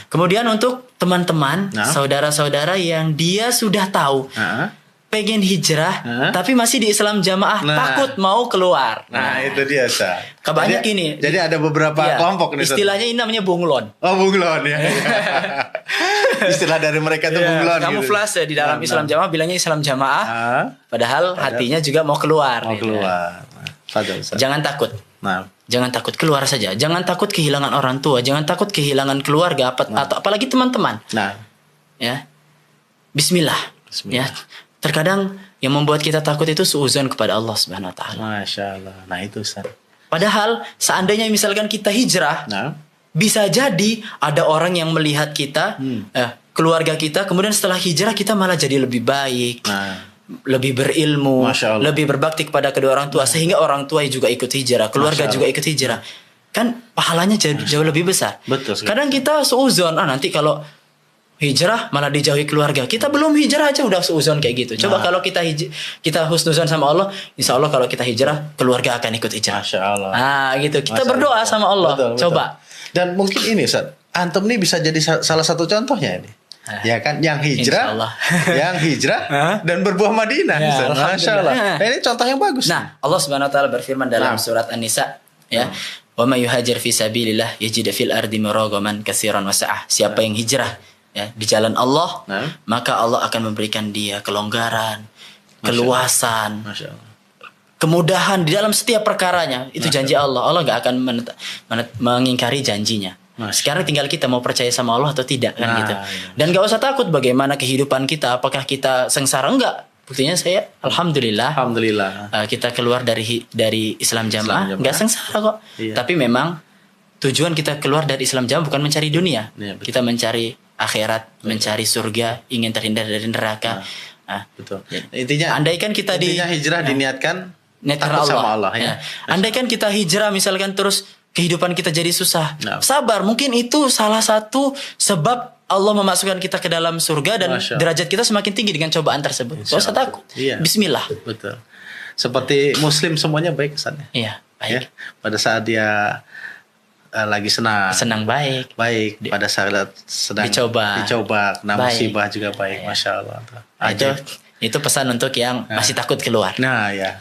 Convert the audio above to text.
Kemudian untuk teman-teman, Nah. saudara-saudara yang dia sudah tahu pengen hijrah, tapi masih di Islam jamaah, takut mau keluar. Nah, itu dia, Ustaz. Banyak Jadi- ini. Jadi ada beberapa Iya, kelompok nih, Ustaz. istilahnya ini namanya bunglon. Oh, bunglon ya. Istilah dari mereka itu bunglon. Kamuflase di dalam Islam jamaah bilangnya Islam jamaah, Ah, padahal hatinya juga mau keluar. mau gitu. keluar. Nah, Fadal, Ustaz. Jangan takut. Nah, Jangan takut, keluar saja. Jangan takut kehilangan orang tua, jangan takut kehilangan keluarga atau apalagi teman-teman. nah, Ya. Bismillah. Bismillah. Ya. Terkadang yang membuat kita takut itu suuzon kepada Allah Subhanahu wa taala. Masya Allah. Nah, itu, Ustaz. Padahal seandainya misalkan kita hijrah, Nah, bisa jadi ada orang yang melihat kita, keluarga kita, kemudian setelah hijrah kita malah jadi lebih baik, nah, lebih berilmu, Masya Allah. lebih berbakti kepada kedua orang tua, sehingga orang tua juga ikut hijrah, keluarga Masya juga ikut hijrah. Kan pahalanya jauh lebih besar. Betul sekali. Kadang kita suuzon, nanti kalau hijrah malah dijauhi keluarga. Kita belum hijrah aja udah suuzon kayak gitu. Coba kalau kita husnuzon sama Allah, insya Allah kalau kita hijrah, keluarga akan ikut hijrah. Masya Allah. Nah gitu. Kita Masya berdoa Allah. sama Allah. Betul, betul. Coba. Dan mungkin ini, Ustaz. Antum nih bisa jadi salah satu contohnya ini. Ya kan, yang hijrah, Insya Allah. yang hijrah dan berbuah Madinah. Ya, Ustaz. Masya Allah. Alhamdulillah. Nah, ini contoh yang bagus. Nah, Allah Subhanahu wa taala berfirman dalam Nah. surat An-Nisa, ya. Wa may yuhajir fi sabilillah yajid fil ardi muragaman katsiran wa sa'ah. Siapa yang hijrah ya di jalan Allah, Nah. maka Allah akan memberikan dia kelonggaran, keluasan, Masya Allah. kemudahan di dalam setiap perkaranya. Itu janji Allah. Allah gak akan mengingkari janjinya. Sekarang tinggal kita mau percaya sama Allah atau tidak kan Nah, gitu. iya. Dan gak usah takut bagaimana kehidupan kita, apakah kita sengsara enggak. Buktinya saya alhamdulillah Alhamdulillah. kita keluar dari Islam jamaah Islam jamaah. nggak sengsara kok. Iya. Tapi memang tujuan kita keluar dari Islam jamaah bukan mencari dunia. Iya, betul. Kita mencari akhirat, mencari surga, ingin terhindar dari neraka. Nah, Betul. Ya. Intinya andaikan kita intinya hijrah diniatkan niat takut karena sama Allah ya. Ya. Andaikan kita hijrah misalkan terus kehidupan kita jadi susah. Nah. Sabar, mungkin itu salah satu sebab Allah memasukkan kita ke dalam surga dan Masya Allah. derajat kita semakin tinggi dengan cobaan tersebut. Gak usah Insya Allah. takut. Iya. Bismillah. Betul. Seperti muslim semuanya baik kesannya. Iya, Ya. baik. Pada saat dia lagi senang. Senang baik. Baik. Pada saat sedang Dicoba. kena Baik. musibah juga baik. Iya. Masya Allah. Itu pesan untuk yang masih takut keluar. Nah, ya.